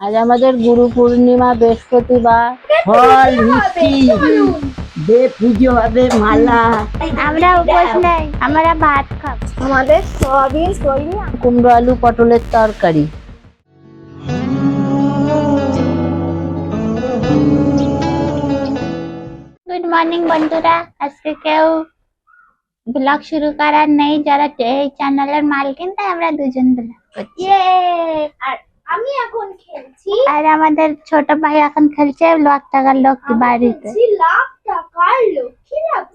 আজ আমাদের গুরু পূর্ণিমা, বৃহস্পতিবার। ফল মিষ্টি দে, পুজো হবে, মালা। আমরা উপোস নেই, আমরা ভাত খাবো। আমাদের সয়াবিন তৈরি, কুমড়ো আলু পটলের তরকারি। গুড মর্নিং বন্ধুরা। আজকে কেউ ব্লগ শুরু করার নেই, যারা এই চ্যানেলের মালিকিন, তাই আমরা দুজন ব্লগ করছি। আর আমি এখন খেলছি আর আমাদের ছোট ভাই এখন খেলছে লাখ টাকার লক্ষ্মী বাড়িতে। লাখ টাকার লক্ষ্মী লাভ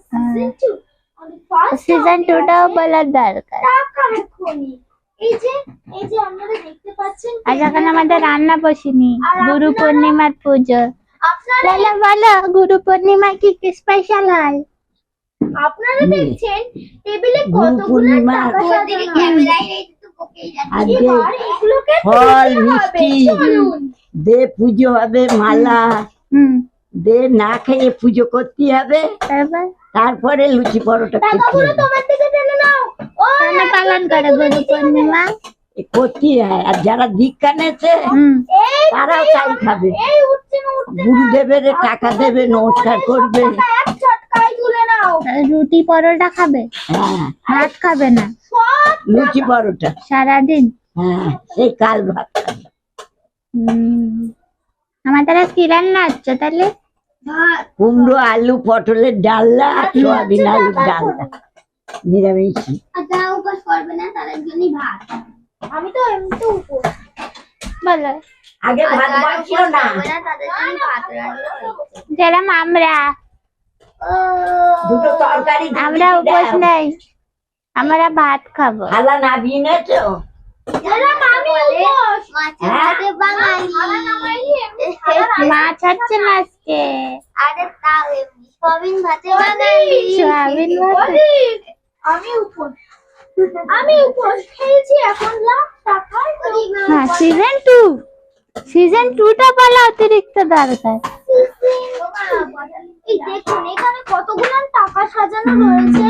সিজন 2টাও বলার দরকার। টাকা এখনই এই যে আপনারা দেখতে পাচ্ছেন। আজ এখন আমাদের রান্না বসিনি, গুরু পূর্ণিমার পুজো। আপনারা বলো গুরু পূর্ণিমা কি কি স্পেশাল হয়? আপনারা দেখছেন টেবিলে গুরু কতগুলো পূর্ণিমা টাকা সাজানো আজকে এবার এগুলোকে ফল তুলতে হবে। মিষ্টি চলুন। দে, পুজো হবে, মালা হুম, দে। না খেয়ে পুজো করতে হবে, তারপর তারপরে লুচি পরোটা খেতে টাকাগুলো হবে। তোমার থেকে টেনে নাও। কেন পালন করে গুরু পূর্ণিমা? করতে হয়, আর যারা দীক্ষা নেছে হুম, এই তারাও তাই খাবে। এই উঠছে না উঠছে না। গুরুদেবের টাকা দেবে, নমস্কার করবে। টাকা এক ঝটকায় তুলে নাও। রুটি পরোটা খাবে, হ্যাঁ, ভাত খাবে না সব লুচি পরোটা। সারাদিন। হ্যাঁ, সেই কাল ভাত খাবে। আমাদের আজ কি রান্না হচ্ছে তাহলে? ভাত। কুমড়ো আলু পটলের ডালনা, সোয়াবিন আলুর ডালনা, নিরামিষ। আর যারা উপোস করবে না তাদের জন্য ভাত। আমি তো এমনিতে উপোস। বলো। আগে ভাত বাড়ছিল না, তাদের জন্য ভাত রান্না হয়েছে। যেরকম আমরা দুটো তরকারি আমরা উপোস নেই, আমরা ভাত খাবো। থালা নামিয়ে নেছো। যেরকম আমি উপোস। হ্যাঁ? মাছ হচ্ছে না আজকে, আরে তাও এমনি সয়াবিন ভাতে বাঙালি। সোয়াবিন ভাত। আমি উপোস। আমি উপোস খেয়েছি এখন লাখ টাকার হ্যাঁ, সিজন 2টা বলা অতিরিক্ত দরকার। এই দেখুন এখানে কতগুলো টাকা সাজানো রয়েছে।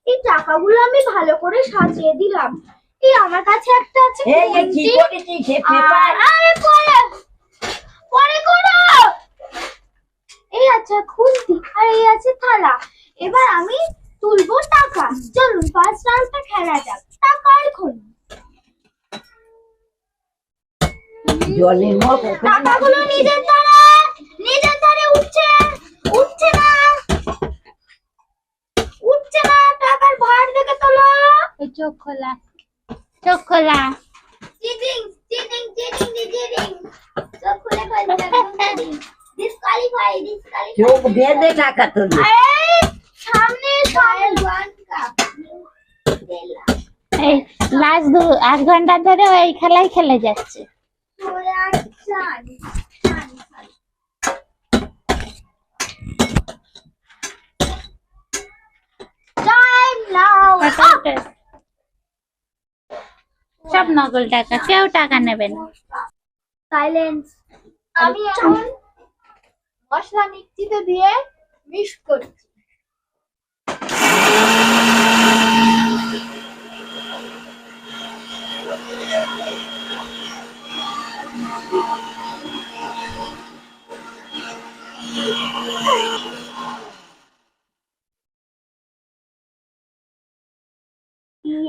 এই টাকাগুলো আমি ভালো করে সাজিয়ে দিলাম। এই আমার কাছে একটা আছে এই যে কি খুন্তি। করেছি সে পেপার। আরে পরে পরে করো। এই আছে খুন্তি আর এই আছে থালা। এবার আমি তুলবো টাকা। চলুন ফার্স্ট রাউন্ডটা খেলা যাক। টাকার খুন্তি। জলের মগ ওখানে টাকাগুলো নিজের ধারে উঠছে উঠছে না টাকার ভার দেখে তোলো। এই চোখ খোলা, চোখ খোলা। চিটিং সব খুলে ডিসকালিফাই চোখ বেঁধে টাকা তুলি। সামনে ওয়ান কাপ এই লাস্ট 1 ঘন্টা ধরে ওই খেলাই খেলে যাচ্ছে। সব নকল টাকা, কেউ টাকা নেবে না। সাইলেন্স। আমি এখন মশলা মিক্সিতে দিয়ে মিক্স করছি।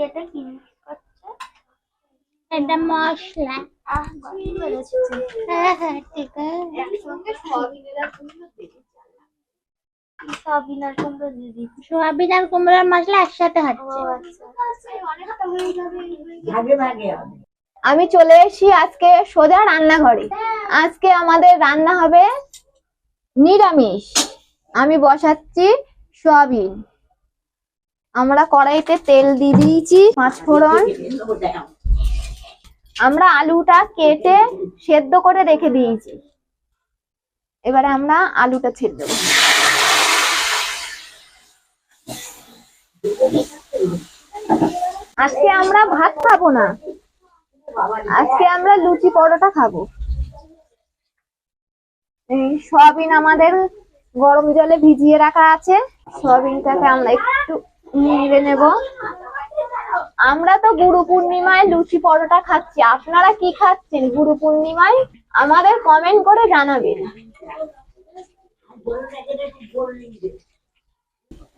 এটা কি mix করছে? এটা মশলা। গন্ধ বেরোচ্ছে। হ্যাঁ হ্যাঁ, ঠিক আছে। একসঙ্গে সয়াবিনের আর কুমড়ো দিয়ে দিচ্ছি। সয়াবিন আর কুমড়ো দিয়ে দিচ্ছি। সোয়াবিন আর কুমড়োর মশলা একসাথে হচ্ছে। অনেকটা হয়ে যাবে। ভাগে ভাগে হবে। আমি চলে এসেছি আজকে সোজা রান্নাঘরে। আজকে আমাদের রান্না হবে নিরামিষ। আমি বসাচ্ছি সয়াবিন। আমরা কড়াইতে তেল দিয়ে দিয়েছি, 5 ফোড়ন। আমরা আলুটা কেটে সেদ্ধ করে রেখে দিয়েছি। এবারে আমরা আলুটা ছেড়ে দেবো। আজকে আমরা ভাত খাবো না, আজকে আমরা লুচি পরোটা খাবো। এই সয়াবিন আমাদের গরম জলে ভিজিয়ে রাখা আছে। সয়াবিনটাকে আমরা একটু নেড়ে নেব। আমরা তো গুরু পূর্ণিমায় লুচি পরোটা খাচ্ছি, আপনারা কি খাচ্ছেন গুরু পূর্ণিমায়? আমাদের কমেন্ট করে জানাবেন।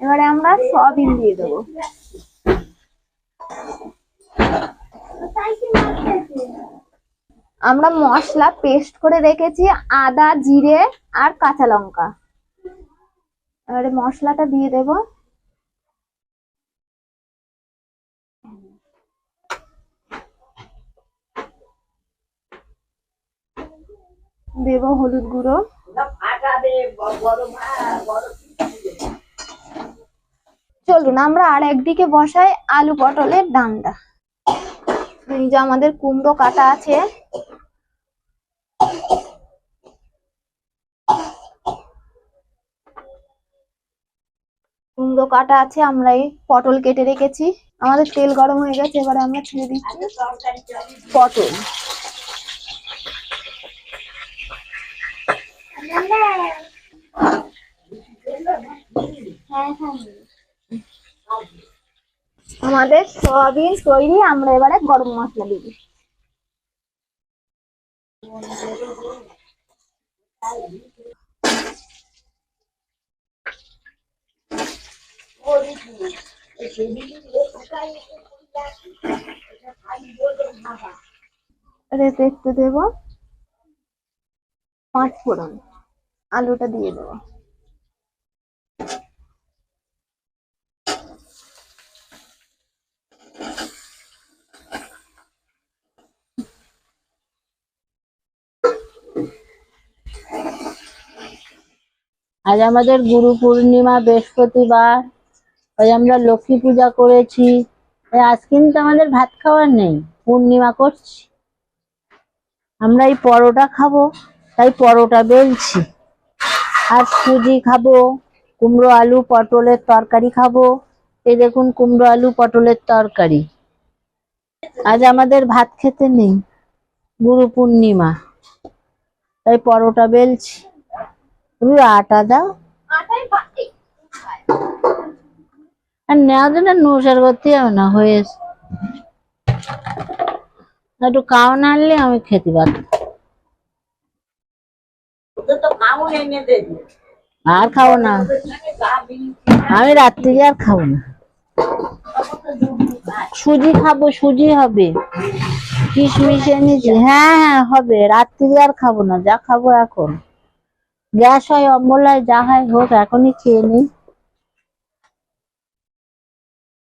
এবারে আমরা সয়াবিন দিয়ে দেবো। আমরা মশলা পেস্ট করে রেখেছি, আদা, জিরে আর কাঁচা লঙ্কা। এবারে মশলাটা দিয়ে দেব। দেব হলুদ গুঁড়ো। চলুন আমরা আর একদিকে বসাই আলু পটলের ডান্ডা। এই যে আমাদের কুমড়ো কাটা আছে, আমরা এই পটল কেটে রেখেছি। আমাদের তেল গরম হয়ে গেছে, এবারে আমরা ছেড়ে দিচ্ছি পটল। আমাদের সয়াবিন তৈরি। আমরা এবারে গরম মশলা দিই। দেখতে দেব 5 ফোড়ন। আলুটা দিয়ে দেবো। আজ আমাদের গুরু পূর্ণিমা, বৃহস্পতিবার। আজ আমরা লক্ষ্মী পূজা করেছি। আজ কিন্তু আমাদের ভাত খাওয়ার নেই, পূর্ণিমা করছি। আমরা এই পরোটা খাবো, তাই পরোটা বেলছি। আর সুজি খাবো, কুমড়ো আলু পটলের তরকারি খাবো। এই দেখুন কুমড়ো আলু পটলের তরকারি। আজ আমাদের ভাত খেতে নেই, গুরু পূর্ণিমা, তাই পরোটা বেলছি। তুমি আটা দাও আর নেওয়া দিন নুসার করতে হবে না, হয়েছে। একটু কাউ না আনলে আমি খেতে পারতাম। আর খাবো না, আমি রাত্রি আর খাবো না। সুজি খাবো, সুজি হবে, কিশমিশ এনেছি। হ্যাঁ হ্যাঁ হবে, রাত্রি আর খাবো না, যা খাবো এখন। গ্যাস হয়, অম্বল হয়, যা হয় হোক, এখনই খেয়ে নিই।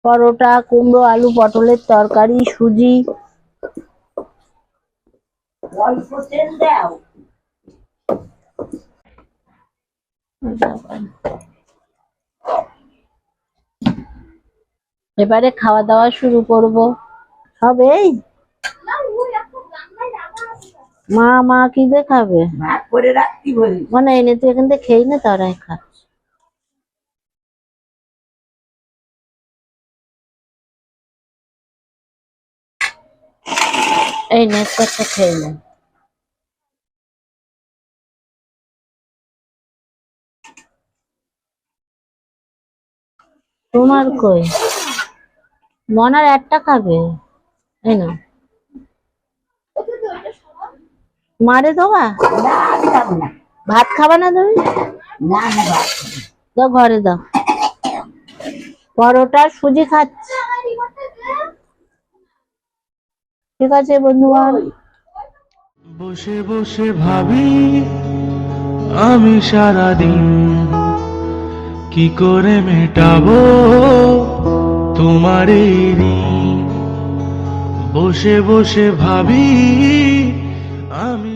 পরোটা, কুমড়ো আলু পটলের তরকারি, সুজি। এবারে খাওয়া দাওয়া শুরু করব। হবে মা কি দেখাবে মানে এনে তো এখান থেকে খেয়ে না, তারাই খাচ্ছে। এই নেটটা খেয়ে নেন। তোমার কই মনার একটা খাবে? এই না মারে দেবা? ভাত খাবা না তুমি? দাও ঘরে দাও। পরোটা সুজি খাচ্ছি। ঠিক আছে বন্ধুগণ। বসে বসে ভাবি আমি সারাদিন কি করে মেটাবো তোমার এই ঋণ। বসে বসে ভাবি আমি